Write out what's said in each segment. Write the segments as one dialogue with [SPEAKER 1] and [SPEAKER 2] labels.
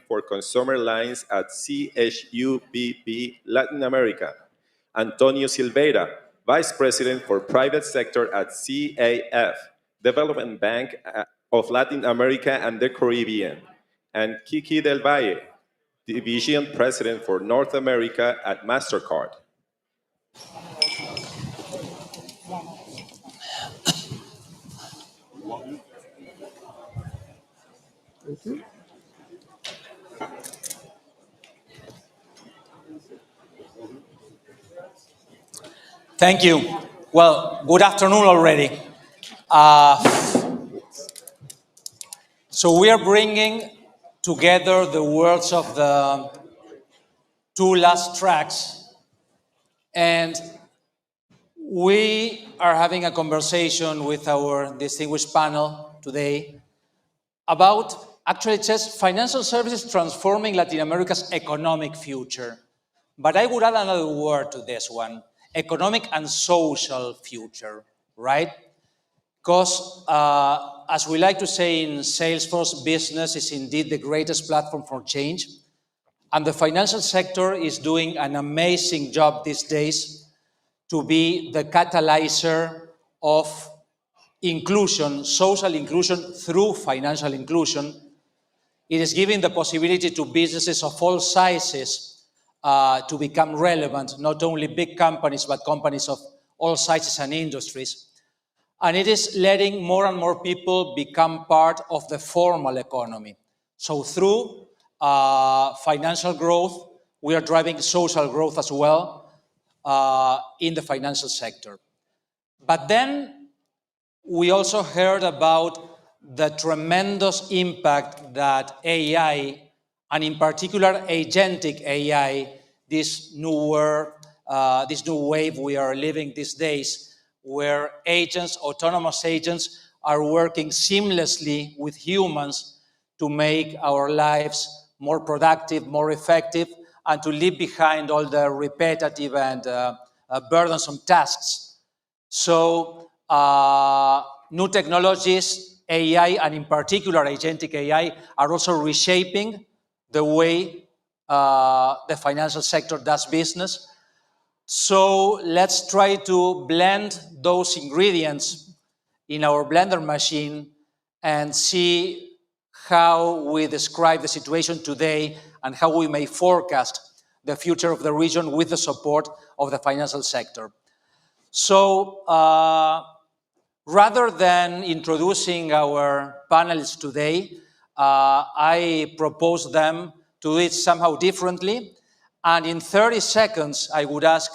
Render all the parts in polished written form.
[SPEAKER 1] for consumer lines at CHUBB Latin America. Antonio Silveira, Vice President for Private Sector at CAF, Development Bank of Latin America and the Caribbean. And Kiki del Valle, Division President for North America at Mastercard.
[SPEAKER 2] Thank you.
[SPEAKER 3] Thank you. Well, good afternoon already. So we are bringing together the words of the two last tracks, and we are having a conversation with our distinguished panel today about, actually it says, financial services transforming Latin America's economic future. But I would add another word to this one, economic and social future, right? Because as we like to say in Salesforce, business is indeed the greatest platform for change. And the financial sector is doing an amazing job these days to be the catalyzer of inclusion, social inclusion through financial inclusion. It is giving the possibility to businesses of all sizes to become relevant, not only big companies, but companies of all sizes and industries. And it is letting more and more people become part of the formal economy. So through financial growth, we are driving social growth as well in the financial sector. But then we also heard about the tremendous impact that AI, and in particular agentic AI, this new wave we are living these days, where agents, autonomous agents, are working seamlessly with humans to make our lives more productive, more effective, and to leave behind all the repetitive and burdensome tasks. So new technologies, AI, and in particular agentic AI, are also reshaping the way the financial sector does business. So let's try to blend those ingredients in our blender machine and see how we describe the situation today and how we may forecast the future of the region with the support of the financial sector. So rather than introducing our panelists today, I propose them to do it somehow differently. And in 30 seconds, I would ask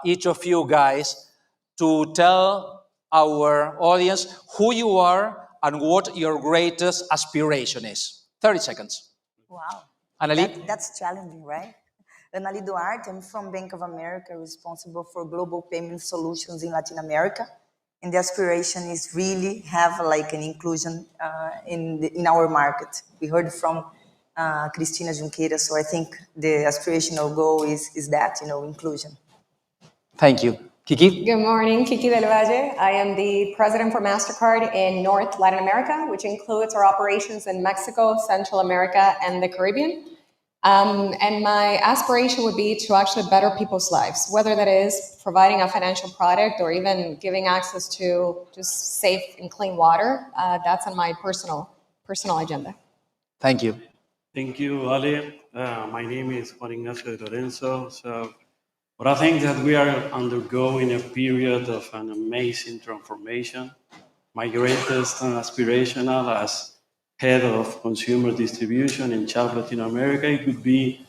[SPEAKER 3] each of you guys to tell our audience who you are and what your greatest aspiration is. 30 seconds.
[SPEAKER 4] Wow.
[SPEAKER 3] Annali?
[SPEAKER 4] That's challenging, right? Annali Duarte, I'm from Bank of America, responsible for global payment solutions in Latin America. And the aspiration is really have like an inclusion in our market. We heard from Cristina Junqueira, so I think the aspirational goal is that, inclusion.
[SPEAKER 3] Thank you. Kiki?
[SPEAKER 5] Good morning, Kiki del Valle. I am the president for Mastercard in North Latin America, which includes our operations in Mexico, Central America, and the Caribbean. And my aspiration would be to actually better people's lives, whether that is providing a financial product or even giving access to just safe and clean water. That's on my personal agenda.
[SPEAKER 3] Thank you.
[SPEAKER 6] Thank you, Ali. My name is Juan Ignacio de Lorenzo. But I think that we are undergoing a period of an amazing transformation. My greatest aspirational as head of consumer distribution in CHUBB Latin America, it would be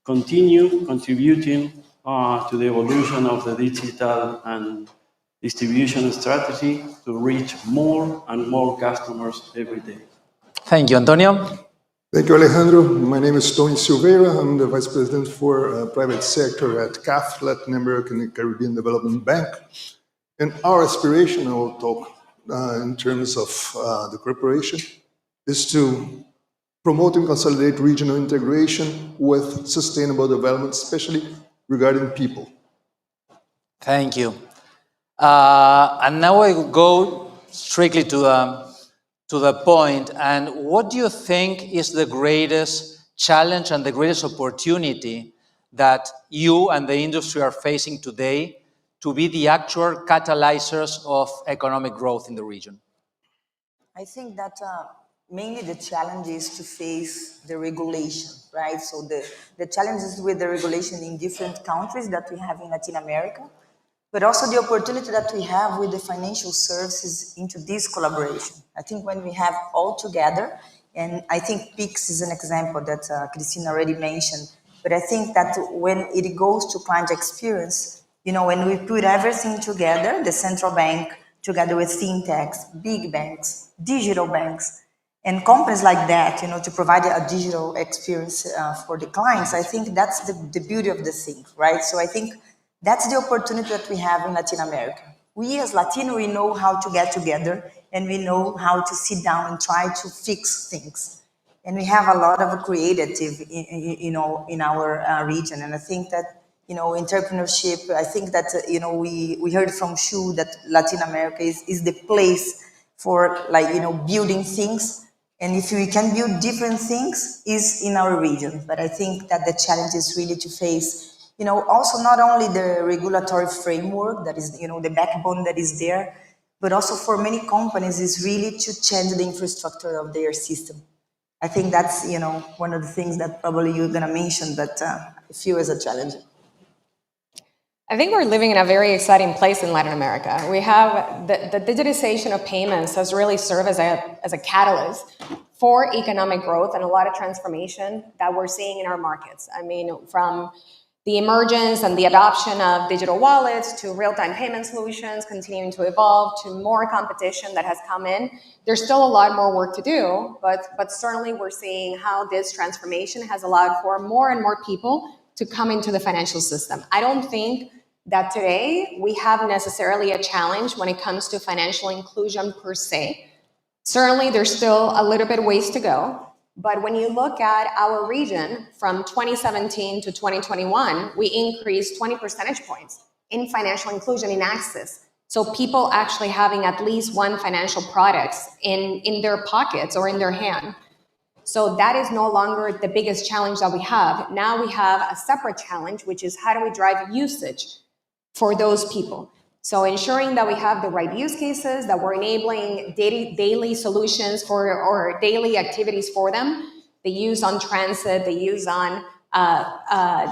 [SPEAKER 6] continue contributing to the evolution of the digital and distribution strategy to reach more and more customers every day.
[SPEAKER 3] Thank you, Antonio.
[SPEAKER 2] Thank you, Alejandro. My name is Tony Silveira. I'm the Vice President for Private Sector at CAF, Latin American and Caribbean Development Bank. And our aspiration, I will talk in terms of the corporation, is to promote and consolidate regional integration with sustainable development, especially regarding people.
[SPEAKER 3] Thank you. And now I will go strictly to the point. And what do you think is the greatest challenge and the greatest opportunity that you and the industry are facing today to be the actual catalyzers of economic growth in the region?
[SPEAKER 4] I think that mainly the challenge is to face the regulation, right? So the challenges with the regulation in different countries that we have in Latin America, but also the opportunity that we have with the financial services into this collaboration. I think when we have all together, and I think PIX is an example that Cristina already mentioned, but I think that when it goes to client experience, you know, when we put everything together, the central bank, together with fintechs, big banks, digital banks, and companies like that, you know, to provide a digital experience for the clients, I think that's the beauty of the thing, right? So I think that's the opportunity that we have in Latin America. We as Latino, we know how to get together and we know how to sit down and try to fix things. And we have a lot of creative, you know, in our region. And I think that, you know, entrepreneurship, I think that, you know, we heard from CHUBB that Latin America is the place for, like, you know, building things. And if we can build different things, is in our region. But I think that the challenge is really to face, you know, also not only the regulatory framework that is, you know, the backbone that is there, but also for many companies is really to change the infrastructure of their system. I think that's, you know, one of the things that probably you're going to mention, but I feel as a challenge.
[SPEAKER 5] I think we're living in a very exciting place in Latin America. We have the digitization of payments has really served as a catalyst for economic growth and a lot of transformation that we're seeing in our markets. I mean, from the emergence and the adoption of digital wallets to real-time payment solutions continuing to evolve to more competition that has come in. There's still a lot more work to do, but certainly we're seeing how this transformation has allowed for more and more people to come into the financial system. I don't think that today we have necessarily a challenge when it comes to financial inclusion per se. Certainly there's still a little bit ways to go. But when you look at our region from 2017 to 2021, we increased 20 percentage points in financial inclusion in access. So people actually having at least one financial product in their pockets or in their hand. So that is no longer the biggest challenge that we have. Now we have a separate challenge, which is how do we drive usage for those people? So ensuring that we have the right use cases, that we're enabling daily solutions for or daily activities for them. They use on transit, they use on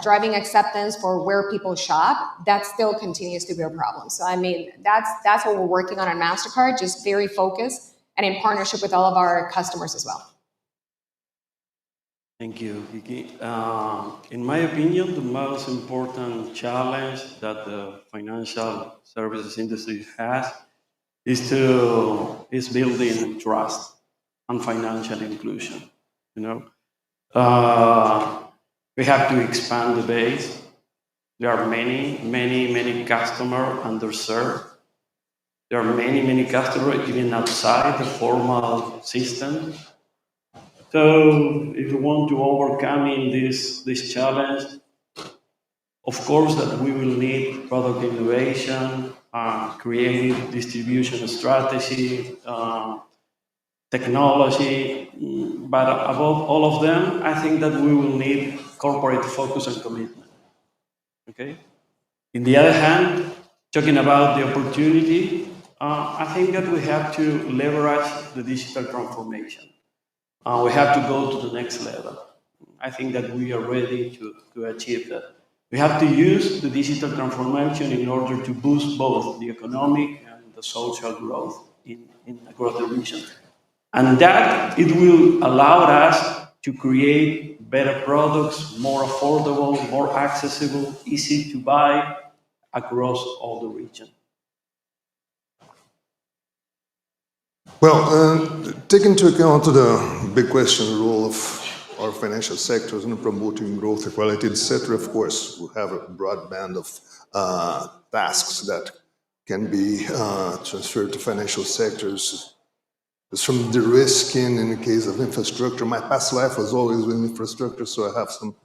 [SPEAKER 5] driving acceptance for where people shop. That still continues to be a problem. So I mean, that's what we're working on Mastercard, just very focused and in partnership with all of our customers as well.
[SPEAKER 6] Thank you, Kiki. In my opinion, the most important challenge that the financial services industry has is building trust and financial inclusion. You know, we have to expand the base. There are many customers underserved. There are many customers even outside the formal system. So if we want to overcome this challenge, of course that we will need product innovation, creative distribution strategy, technology, but above all of them, I think that we will need corporate focus and commitment. Okay? In the other hand, talking about the opportunity, I think that we have to leverage the digital transformation. We have to go to the next level. I think that we are ready to achieve that. We have to use the digital transformation in order to boost both the economic and the social growth across the region. And that it will allow us to create better products, more affordable, more accessible, easy to buy across all the region.
[SPEAKER 2] Well, take into account the big question, the role of our financial sectors in promoting growth, equality, etc. Of course, we have a broad band of tasks that can be transferred to financial sectors. It's from de-risking in the case of infrastructure. My past life was always with infrastructure, so I have some,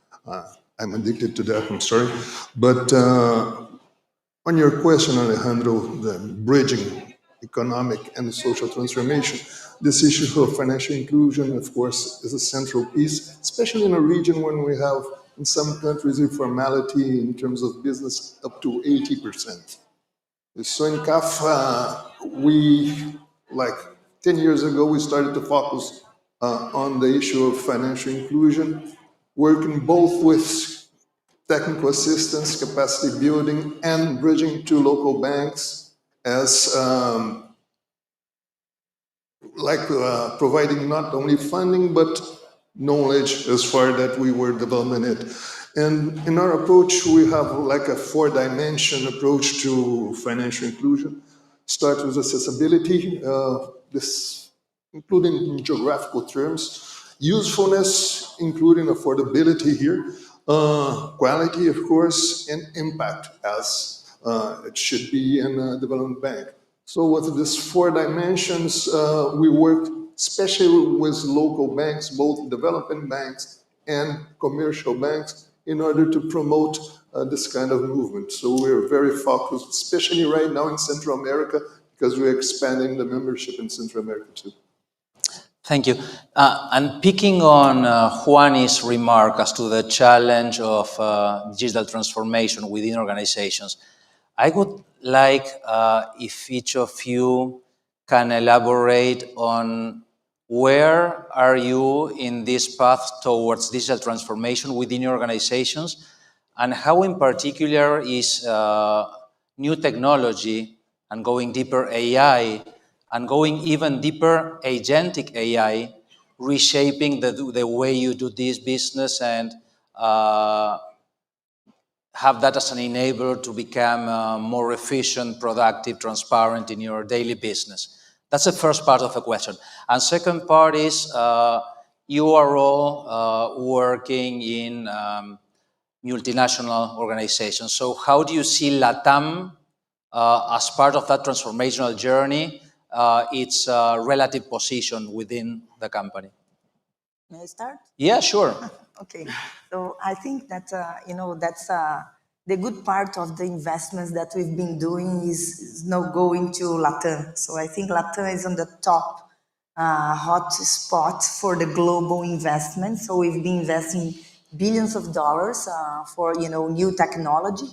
[SPEAKER 2] I'm addicted to that, I'm sorry. But on your question, Alejandro, the bridging economic and social transformation. This issue of financial inclusion, of course, is a central piece, especially in a region when we have, in some countries, informality in terms of business up to 80%. So in CAF, like 10 years ago, we started to focus on the issue of financial inclusion, working both with technical assistance, capacity building, and bridging to local banks as providing not only funding, but knowledge as far that we were developing it. And in our approach, we have like a 4-dimension approach to financial inclusion. Start with accessibility, this including in geographical terms, usefulness, including affordability here, quality, of course, and impact, as it should be in a development bank. So with these 4 dimensions, we worked especially with local banks, both development banks and commercial banks, in order to promote this kind of movement. So we're very focused, especially right now in Central America, because we're expanding the membership in Central America too.
[SPEAKER 3] Thank you. And picking on Juan's remark as to the challenge of digital transformation within organizations, I would like if each of you can elaborate on where are you in this path towards digital transformation within your organizations, and how in particular is new technology and going deeper AI and going even deeper agentic AI reshaping the way you do this business and have that as an enabler to become more efficient, productive, transparent in your daily business? That's the first part of the question. And second part is, you are all working in multinational organizations. So how do you see LATAM as part of that transformational journey, its relative position within the company?
[SPEAKER 4] May I start?
[SPEAKER 3] Yeah, sure.
[SPEAKER 4] Okay, so I think that, that's the good part of the investments that we've been doing is now going to LATAM. So I think LATAM is on the top hot spot for the global investment. So we've been investing billions of dollars for, new technology.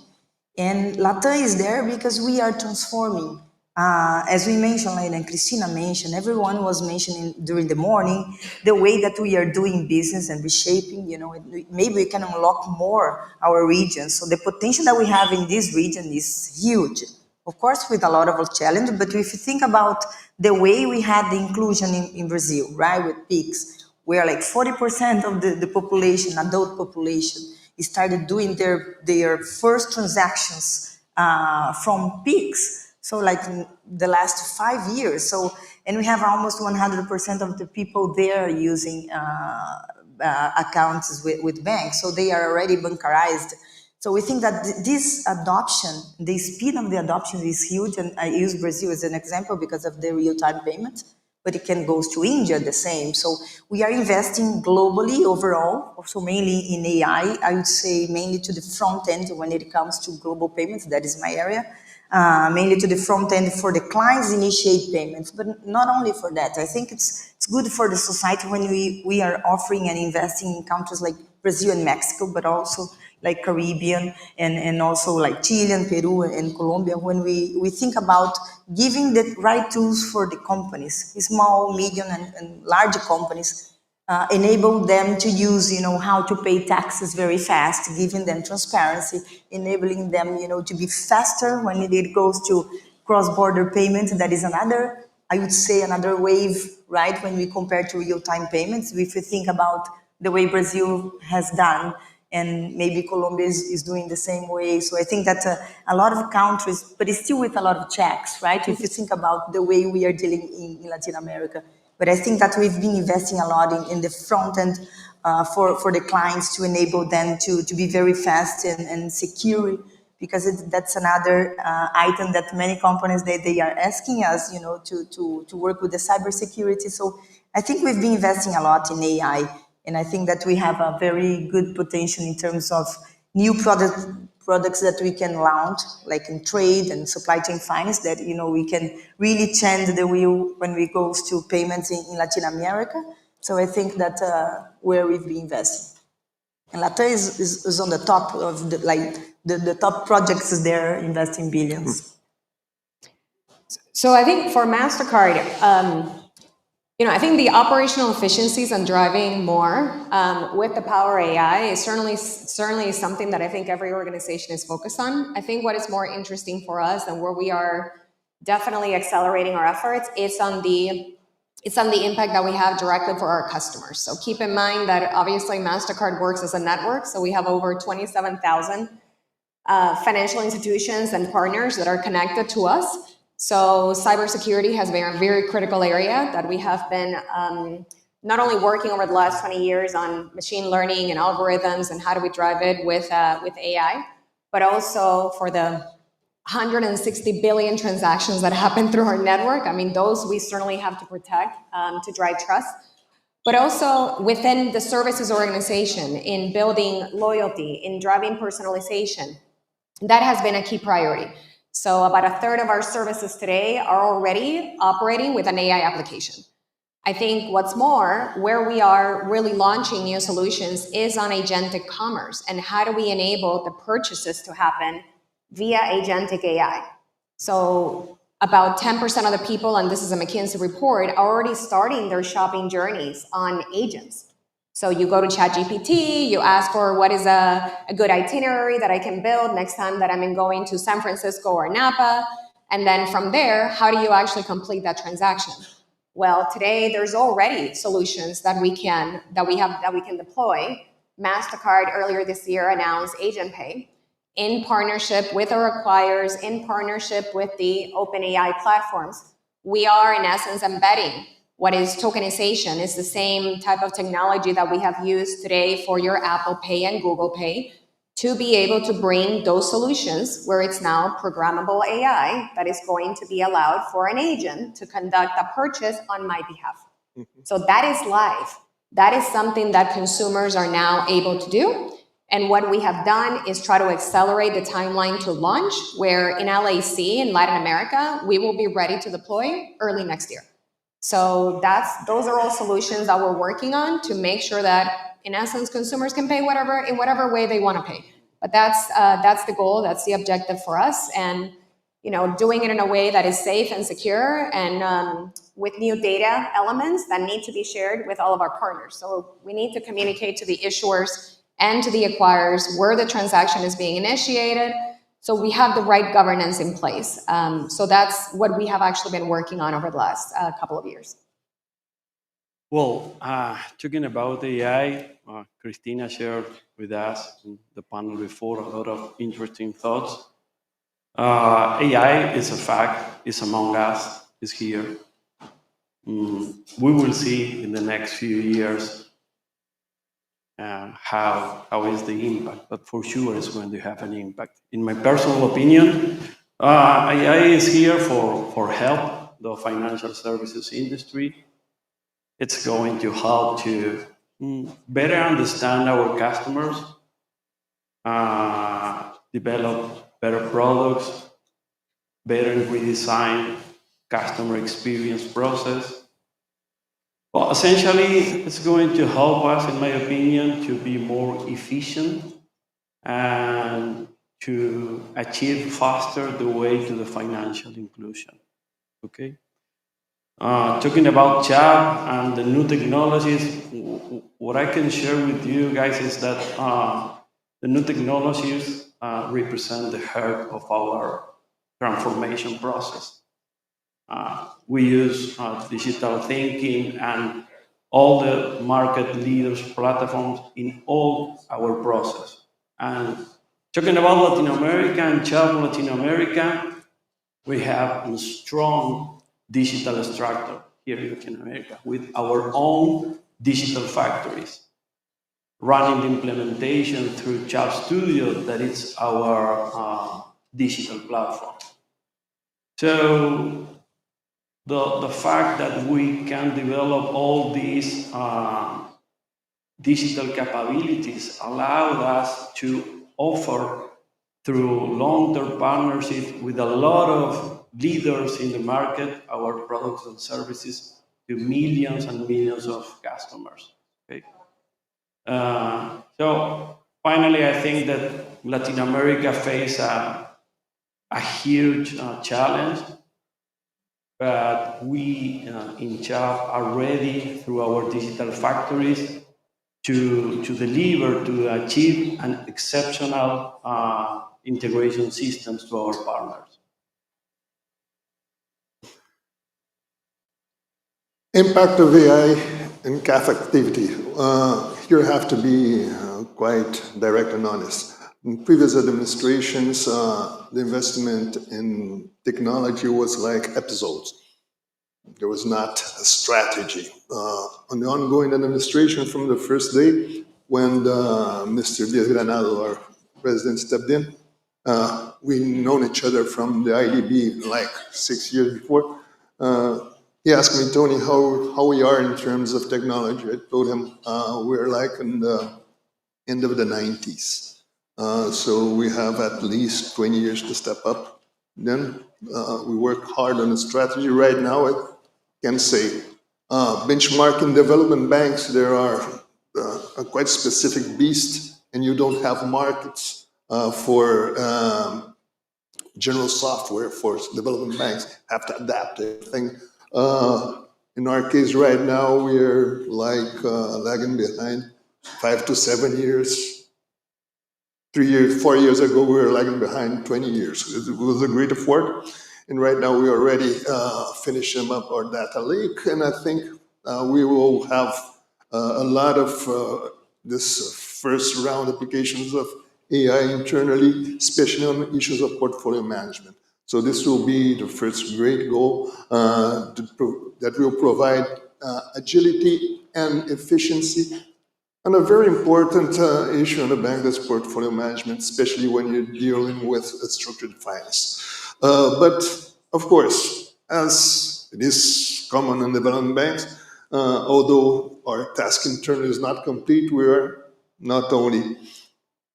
[SPEAKER 4] And LATAM is there because we are transforming. As we mentioned, and Christina mentioned, everyone was mentioning during the morning, the way that we are doing business and reshaping, maybe we can unlock more our region. So the potential that we have in this region is huge. Of course, with a lot of challenge, but if you think about the way we had the inclusion in Brazil, right, with PIX, where like 40% of the population, adult population, started doing their first transactions from PIX. So like the last 5 years. So, and we have almost 100% of the people there using accounts with banks. So they are already bancarized. So we think that this adoption, the speed of the adoption is huge. And I use Brazil as an example because of the real-time payment, but it can go to India the same. So we are investing globally overall, also mainly in AI. I would say mainly to the front end when it comes to global payments. That is my area. Mainly to the front end for the clients initiate payments, but not only for that. I think it's good for the society when we are offering and investing in countries like Brazil and Mexico, but also like Caribbean and also like Chile and Peru and Colombia, when we think about giving the right tools for the companies, small, medium, and large companies, enable them to use, how to pay taxes very fast, giving them transparency, enabling them, to be faster when it goes to cross-border payments. That is another, I would say, another wave, right, when we compare to real-time payments. If you think about the way Brazil has done, and maybe Colombia is doing the same way. So I think that a lot of countries, but it's still with a lot of checks, right? If you think about the way we are dealing in Latin America. But I think that we've been investing a lot in the front end for the clients to enable them to be very fast and secure, because that's another item that many companies, they are asking us, to work with the cybersecurity. So I think we've been investing a lot in AI, and I think that we have a very good potential in terms of new products that we can launch, like in trade and supply chain finance, that we can really change the wheel when we go to payments in Latin America. So I think that where we've been investing. And Latam is on the top of the top projects there, investing billions.
[SPEAKER 5] So I think for Mastercard, I think the operational efficiencies and driving more with the power AI is certainly something that I think every organization is focused on. I think what is more interesting for us and where we are definitely accelerating our efforts is on the impact that we have directly for our customers. So keep in mind that obviously Mastercard works as a network, so we have over 27,000 financial institutions and partners that are connected to us. So cybersecurity has been a very critical area that we have been not only working over the last 20 years on machine learning and algorithms and how do we drive it with AI, but also for the 160 billion transactions that happen through our network. I mean, those we certainly have to protect to drive trust, but also within the services organization in building loyalty, in driving personalization. That has been a key priority. So about a third of our services today are already operating with an AI application. I think what's more, where we are really launching new solutions is on agentic commerce and how do we enable the purchases to happen via agentic AI. So about 10% of the people, and this is a McKinsey report, are already starting their shopping journeys on agents. So you go to ChatGPT, you ask for what is a good itinerary that I can build next time that I'm going to San Francisco or Napa. And then from there, how do you actually complete that transaction? Well, today there's already solutions that we can deploy. Mastercard earlier this year announced Agent Pay in partnership with our acquirers, in partnership with the OpenAI platforms. We are in essence embedding what is tokenization. Is the same type of technology that we have used today for your Apple Pay and Google Pay to be able to bring those solutions where it's now programmable AI that is going to be allowed for an agent to conduct a purchase on my behalf. So that is live. That is something that consumers are now able to do. And what we have done is try to accelerate the timeline to launch, where in LAC, in Latin America, we will be ready to deploy early next year. So those are all solutions that we're working on to make sure that, in essence, consumers can pay in whatever way they want to pay. But that's the goal, that's the objective for us, and doing it in a way that is safe and secure, and with new data elements that need to be shared with all of our partners. So we need to communicate to the issuers and to the acquirers where the transaction is being initiated, so we have the right governance in place. So that's what we have actually been working on over the last couple of years.
[SPEAKER 6] Well, talking about AI, Christina shared with us in the panel before a lot of interesting thoughts. AI is a fact, it's among us, it's here. We will see in the next few years how is the impact, but for sure it's going to have an impact. In my personal opinion, AI is here for help the financial services industry. It's going to help to better understand our customers, develop better products, better redesign customer experience process. Well, essentially, it's going to help us, in my opinion, to be more efficient and to achieve faster the way to the financial inclusion. Okay. Talking about CHUBB and the new technologies, what I can share with you guys is that the new technologies represent the heart of our transformation process. We use digital thinking and all the market leaders' platforms in all our process. And talking about Latin America and CHUBB Latin America, we have a strong digital structure here in Latin America with our own digital factories, running the implementation through CHUBB Studio, that is our digital platform. So the fact that we can develop all these digital capabilities allowed us to offer through long-term partnership with a lot of leaders in the market, our products and services to millions and millions of customers. Okay? So finally, I think that Latin America faces a huge challenge, but we in CHUBB are ready through our digital factories to deliver, to achieve an exceptional integration systems to our partners.
[SPEAKER 2] Impact of AI in CAF activity. Here I have to be quite direct and honest. In previous administrations, the investment in technology was like episodes. There was not a strategy. On the ongoing administration from the first day, when Mr. Diaz-Granado, our president, stepped in, we known each other from the IDB like 6 years before. He asked me, Tony, how we are in terms of technology. I told him we're like in the end of the 90s. So we have at least 20 years to step up. Then we work hard on the strategy. Right now, I can say benchmarking development banks, there are a quite specific beast, and you don't have markets for general software for development banks. Have to adapt everything. In our case right now, we're like lagging behind 5 to 7 years. 3 years, 4 years ago, we were lagging behind 20 years. It was a great effort. And right now, we already finishing up our data lake. And I think we will have a lot of this first round applications of AI internally, especially on issues of portfolio management. So this will be the first great goal that will provide agility and efficiency. And a very important issue in the bank is portfolio management, especially when you're dealing with structured finance. But of course, as it is common in development banks, although our task internally is not complete, we are not only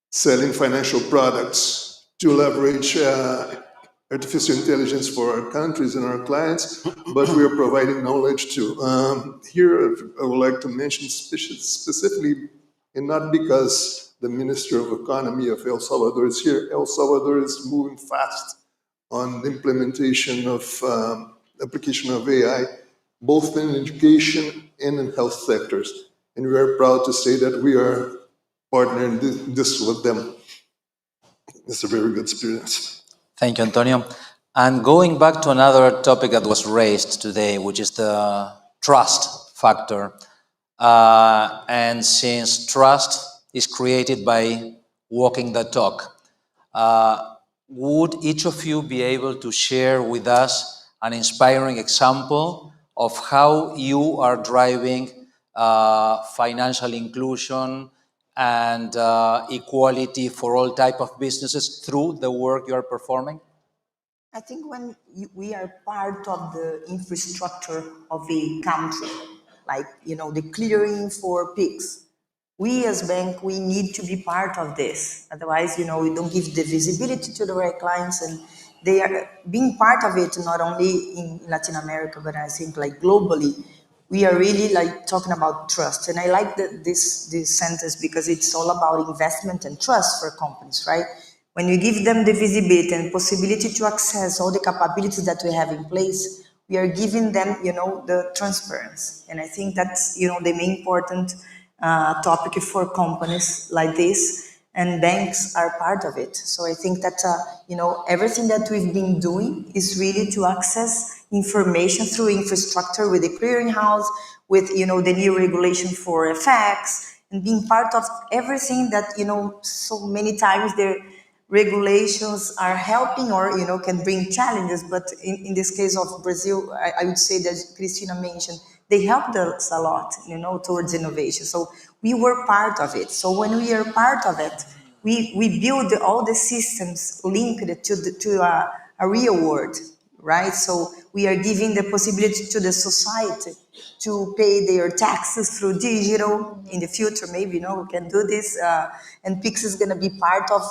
[SPEAKER 2] selling financial products to leverage artificial intelligence for our countries and our clients, but we are providing knowledge too. Here, I would like to mention specifically, and not because the Minister of Economy of El Salvador is here. El Salvador is moving fast on the implementation of application of AI, both in education and in health sectors. And we are proud to say that we are partnering this with them. It's a very good experience.
[SPEAKER 3] Thank you, Antonio. And going back to another topic that was raised today, which is the trust factor. And since trust is created by walking the talk, would each of you be able to share with us an inspiring example of how you are driving financial inclusion and equality for all type of businesses through the work you are performing?
[SPEAKER 4] I think when we are part of the infrastructure of a country, like, the clearing for pigs, we as bank, we need to be part of this. Otherwise, we don't give the visibility to the right clients, and they are being part of it, not only in Latin America, but I think like globally. We are really like talking about trust. And I like this sentence because it's all about investment and trust for companies, right? When you give them the visibility and possibility to access all the capabilities that we have in place, we are giving them, the transparency. And I think that's, the main important topic for companies like this, and banks are part of it. So I think that, everything that we've been doing is really to access information through infrastructure with the clearinghouse, with, the new regulation for FX, and being part of everything that, so many times the regulations are helping or, can bring challenges. But in this case of Brazil, I would say that Cristina mentioned, they helped us a lot, towards innovation. So we were part of it. So when we are part of it, we build all the systems linked to a real world, right? So we are giving the possibility to the society to pay their taxes through digital. In the future, maybe, we can do this. And Pix is going to be part of,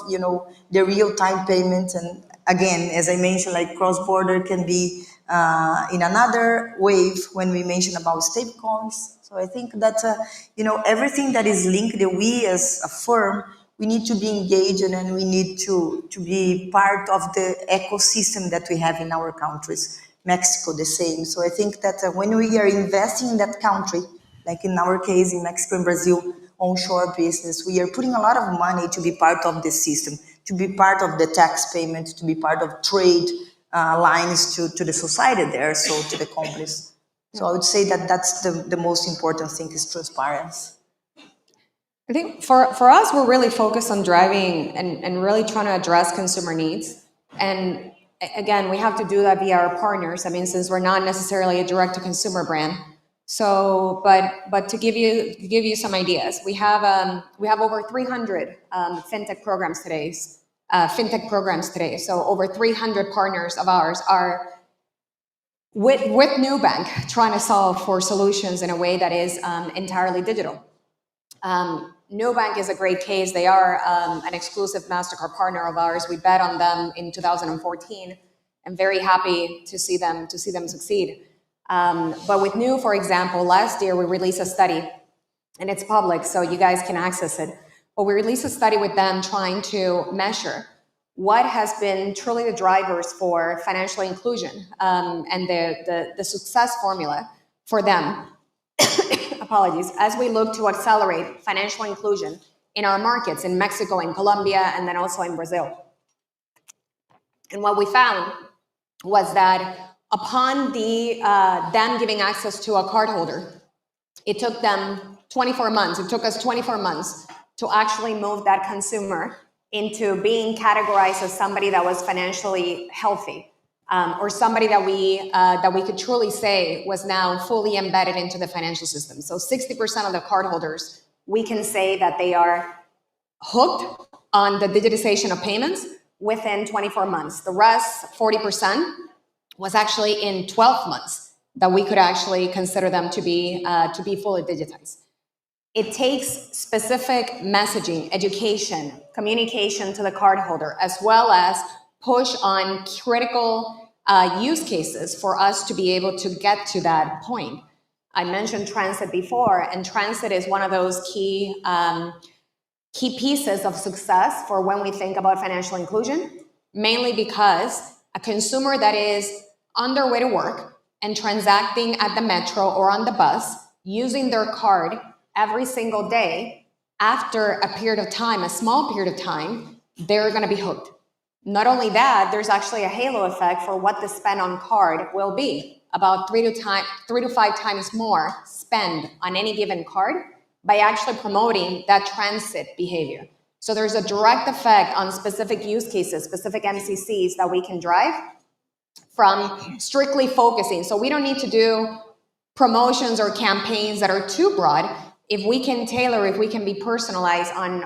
[SPEAKER 4] the real-time payment. And again, as I mentioned, like cross-border can be in another wave when we mention about stablecoins. So I think that, everything that is linked, that we as a firm, we need to be engaged and we need to be part of the ecosystem that we have in our countries. Mexico, the same. So I think that when we are investing in that country, like in our case in Mexico and Brazil, onshore business, we are putting a lot of money to be part of the system, to be part of the tax payment, to be part of trade lines to the society there, so to the companies. So I would say that that's the most important thing is transparency.
[SPEAKER 5] I think for us, we're really focused on driving and really trying to address consumer needs. And again, we have to do that via our partners. I mean, since we're not necessarily a direct-to-consumer brand. So, but to give you some ideas, we have over 300 fintech programs today. So over 300 partners of ours are with Nubank trying to solve for solutions in a way that is entirely digital. Nubank is a great case. They are an exclusive Mastercard partner of ours. We bet on them in 2014. I'm very happy to see them succeed. But with Nu, for example, last year we released a study, and it's public, so you guys can access it. But we released a study with them trying to measure what has been truly the drivers for financial inclusion and the success formula for them. Apologies, as we look to accelerate financial inclusion in our markets in Mexico, in Colombia, and then also in Brazil. And what we found was that upon them giving access to a cardholder, it took them 24 months. It took us 24 months to actually move that consumer into being categorized as somebody that was financially healthy. Or somebody that we could truly say was now fully embedded into the financial system. So 60% of the cardholders, we can say that they are hooked on the digitization of payments within 24 months. The rest, 40%, was actually in 12 months that we could actually consider them to be fully digitized. It takes specific messaging, education, communication to the cardholder, as well as push on critical use cases for us to be able to get to that point. I mentioned transit before, and transit is one of those key pieces of success for when we think about financial inclusion, mainly because a consumer that is on their way to work and transacting at the metro or on the bus using their card every single day, after a period of time, a small period of time, they're going to be hooked. Not only that, there's actually a halo effect for what the spend on card will be. About 3 to 5 times more spend on any given card by actually promoting that transit behavior. So there's a direct effect on specific use cases, specific MCCs that we can drive from strictly focusing. So we don't need to do promotions or campaigns that are too broad. If we can tailor, if we can be personalized on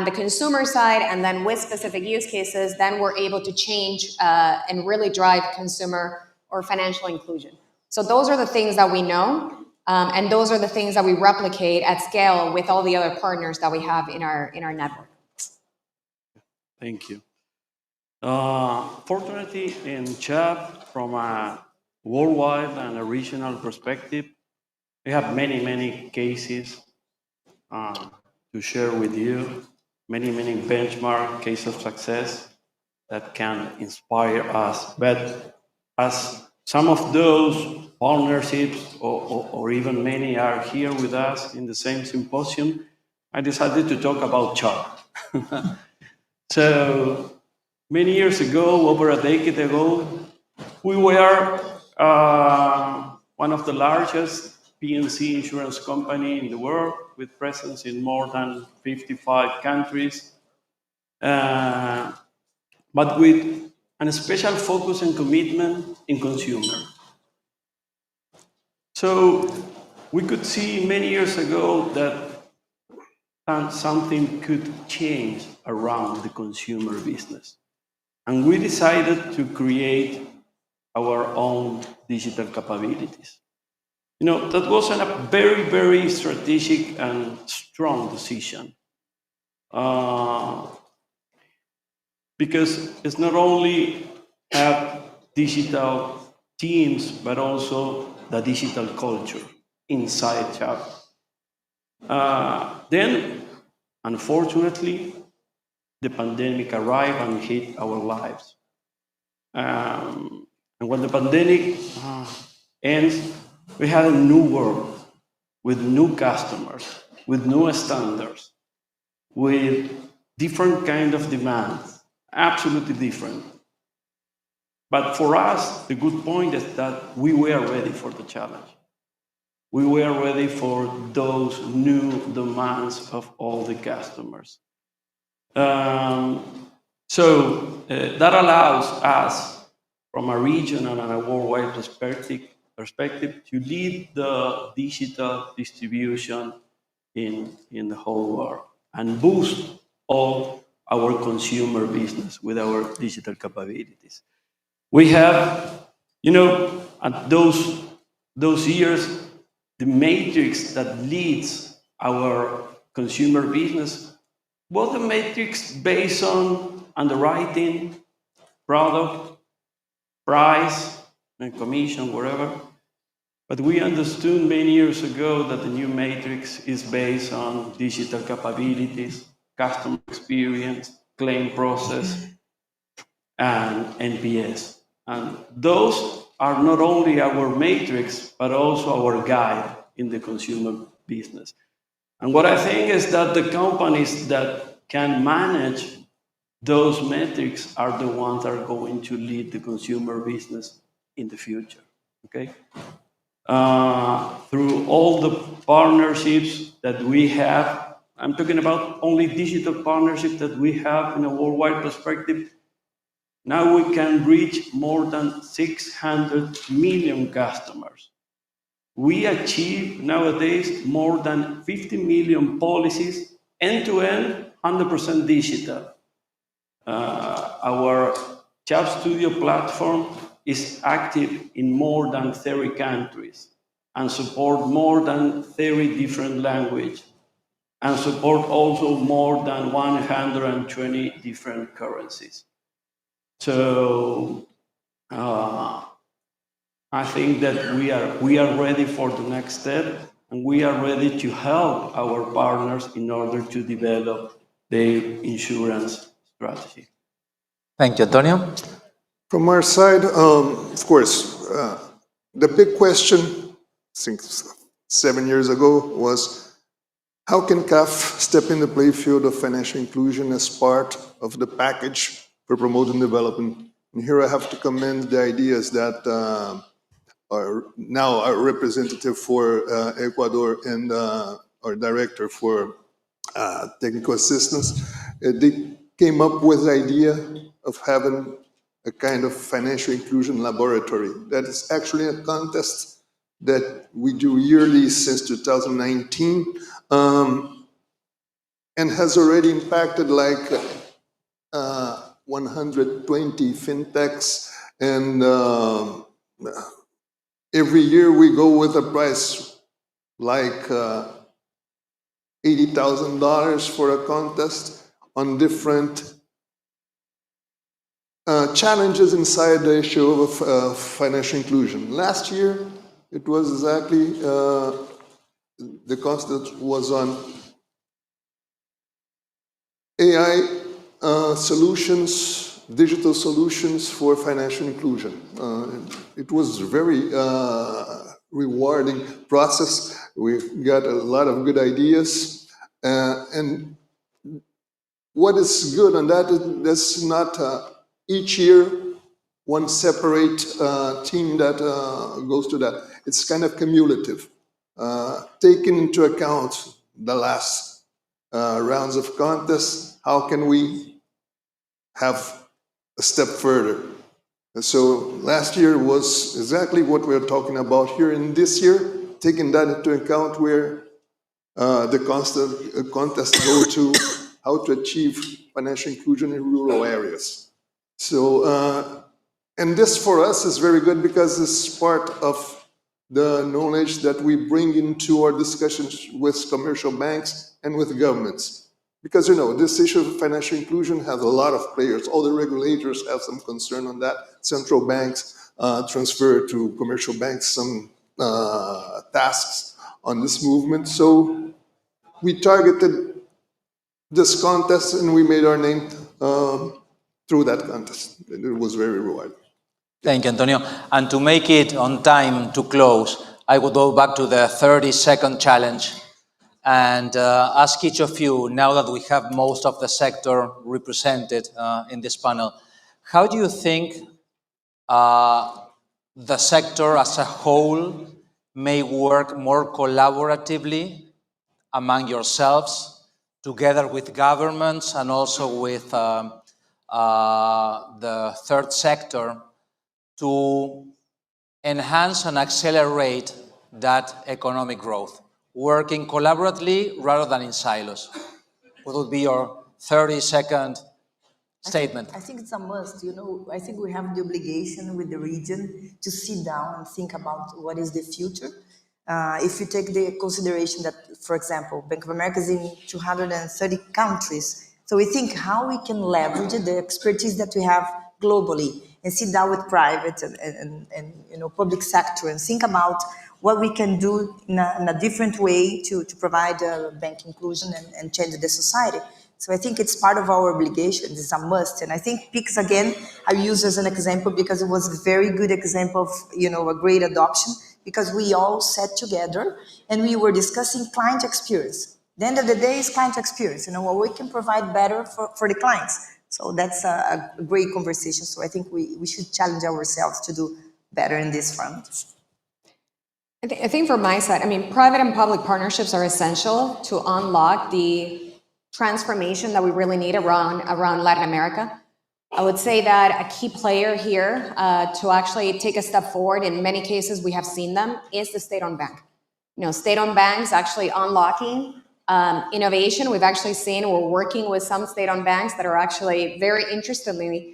[SPEAKER 5] the consumer side, and then with specific use cases, then we're able to change and really drive consumer or financial inclusion. So those are the things that we know, and those are the things that we replicate at scale with all the other partners that we have in our network.
[SPEAKER 6] Thank you. Fortunately, in CHUBB, from a worldwide and a regional perspective, we have many cases to share with you. Many benchmark cases of success that can inspire us. But as some of those partnerships or even many are here with us in the same symposium, I decided to talk about CHUBB. So many years ago, over a decade ago, we were one of the largest P&C insurance company in the world, with presence in more than 55 countries, but with a special focus and commitment in consumer. So we could see many years ago that something could change around the consumer business. And we decided to create our own digital capabilities. That was a very, very strategic and strong decision. Because it's not only have digital teams, but also the digital culture inside CHUBB. Then, unfortunately, the pandemic arrived and hit our lives. And when the pandemic ends, we had a new world with new customers, with new standards, with different kind of demands, absolutely different. But for us, the good point is that we were ready for the challenge. We were ready for those new demands of all the customers. So that allows us, from a regional and a worldwide perspective, to lead the digital distribution in the whole world and boost all our consumer business with our digital capabilities. We have, at those years, the matrix that leads our consumer business was the matrix based on underwriting, product, price, and commission, whatever. But we understood many years ago that the new matrix is based on digital capabilities, customer experience, claim process, and NPS. And those are not only our matrix, but also our guide in the consumer business. And what I think is that the companies that can manage those metrics are the ones that are going to lead the consumer business in the future, okay? Through all the partnerships that we have, I'm talking about only digital partnerships that we have in a worldwide perspective. Now we can reach more than 600 million customers. We achieve nowadays more than 50 million policies, end-to-end, 100% digital. Our CHUBB Studio platform is active in more than 30 countries and support more than 30 different languages and support also more than 120 different currencies. So I think that we are ready for the next step, and we are ready to help our partners in order to develop their insurance strategy.
[SPEAKER 3] Thank you, Antonio.
[SPEAKER 2] From our side, of course, the big question, I think 7 years ago, was how can CAF step in the playfield of financial inclusion as part of the package for promoting development? And here I have to commend the ideas that are now our representative for Ecuador and our director for technical assistance. They came up with the idea of having a kind of financial inclusion laboratory. That is actually a contest that we do yearly since 2019 and has already impacted like 120 fintechs, and every year we go with a price like $80,000 for a contest on different challenges inside the issue of financial inclusion. Last year, it was exactly, the contest was on AI solutions, digital solutions for financial inclusion. It was a very rewarding process. We got a lot of good ideas. And what is good on that is that's not each year one separate team that goes to that. It's kind of cumulative. Taking into account the last rounds of contests, how can we have a step further? And so last year was exactly what we're talking about here. And this year, taking that into account, where the contest go to how to achieve financial inclusion in rural areas. So, and this for us is very good because it's part of the knowledge that we bring into our discussions with commercial banks and with governments. Because, this issue of financial inclusion has a lot of players. All the regulators have some concern on that. Central banks transfer to commercial banks some tasks on this movement. So we targeted this contest and we made our name through that contest. And it was very rewarding.
[SPEAKER 3] Thank you, Antonio. And to make it on time to close, I would go back to the 30-second challenge and ask each of you, now that we have most of the sector represented in this panel, how do you think the sector as a whole may work more collaboratively among yourselves, together with governments and also with the third sector, to enhance and accelerate that economic growth, working collaboratively rather than in silos? What would be your 30-second statement?
[SPEAKER 4] I think it's a must. I think we have the obligation with the region to sit down and think about what is the future. If you take the consideration that, for example, Bank of America is in 230 countries, so we think how we can leverage the expertise that we have globally and sit down with private and public sector and think about what we can do in a different way to provide bank inclusion and change the society. So I think it's part of our obligation. It's a must. And I think PIX, again, I use as an example because it was a very good example of, a great adoption, because we all sat together and we were discussing client experience. The end of the day is client experience, what we can provide better for the clients. So that's a great conversation. So I think we should challenge ourselves to do better in this front.
[SPEAKER 5] I think from my side, private and public partnerships are essential to unlock the transformation that we really need around Latin America. I would say that a key player here to actually take a step forward, in many cases we have seen them, is the state-owned bank. State-owned banks actually unlocking innovation. We've actually seen, we're working with some state-owned banks that are actually very interestingly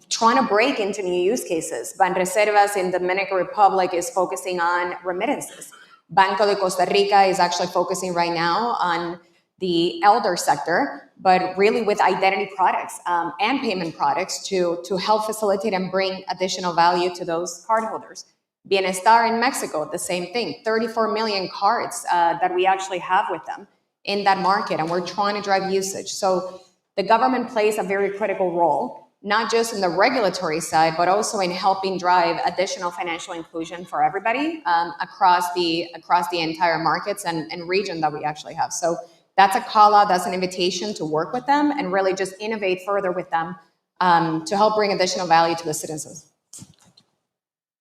[SPEAKER 5] trying to break into new use cases. Banreservas in the Dominican Republic is focusing on remittances. Banco de Costa Rica is actually focusing right now on the elder sector, but really with identity products and payment products to help facilitate and bring additional value to those cardholders. Bienestar in Mexico, the same thing, 34 million cards that we actually have with them in that market, and we're trying to drive usage. So the government plays a very critical role, not just in the regulatory side, but also in helping drive additional financial inclusion for everybody across the entire markets and region that we actually have. So that's a call out, that's an invitation to work with them and really just innovate further with them to help bring additional value to the citizens.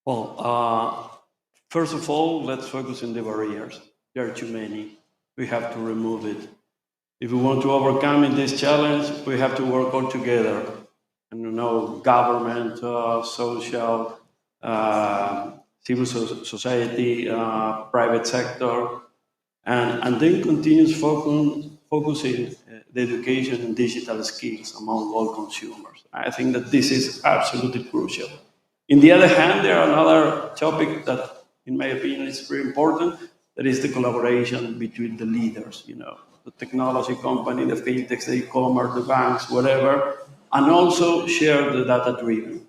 [SPEAKER 6] Well, first of all, let's focus on the barriers. There are too many. We have to remove it. If we want to overcome this challenge, we have to work all together. And government, social, civil society, private sector, and then continuous focusing the education and digital skills among all consumers. I think that this is absolutely crucial. On the other hand, there are another topic that, in my opinion, is very important. That is the collaboration between the leaders. The technology company, the fintechs, the e-commerce, the banks, whatever, and also share the data-driven.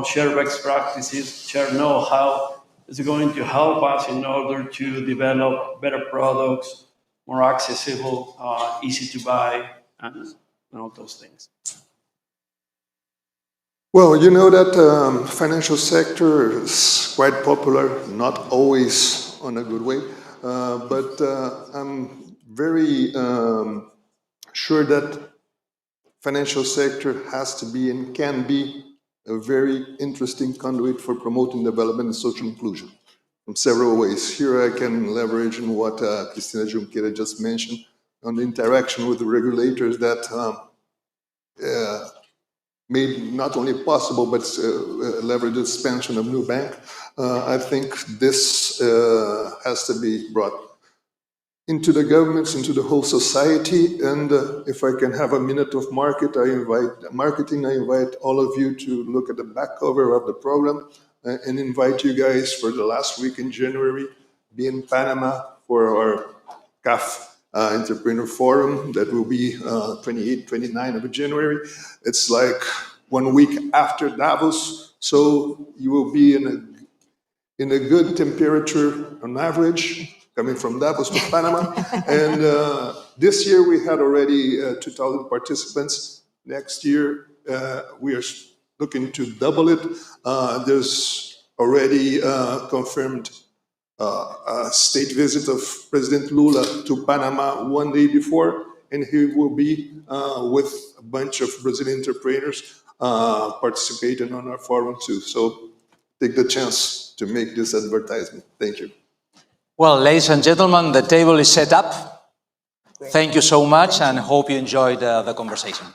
[SPEAKER 6] Share best practices, share know-how. It's going to help us in order to develop better products, more accessible, easy to buy, and all those things.
[SPEAKER 2] Well, you know that financial sector is quite popular, not always on a good way, but I'm very sure that financial sector has to be and can be a very interesting conduit for promoting development and social inclusion in several ways. Here I can leverage on what Cristina Junqueira just mentioned on the interaction with the regulators that made not only possible, but leverage the expansion of new bank. I think this has to be brought. into the governments, into the whole society. And if I can have a minute of marketing, I invite all of you to look at the back cover of the program and invite you guys for the last week in January, be in Panama for our CAF Entrepreneur Forum that will be 28, 29 of January. It's like 1 week after Davos, so you will be in a good temperature on average, coming from Davos to Panama. And this year we had already 2,000 participants. Next year we are looking to double it. There's already confirmed a state visit of President Lula to Panama 1 day before, and he will be with a bunch of Brazilian entrepreneurs participating on our forum too. So take the chance to make this advertisement. Thank you.
[SPEAKER 3] Well, ladies and gentlemen, the table is set up. Thank you so much and hope you enjoyed the conversation.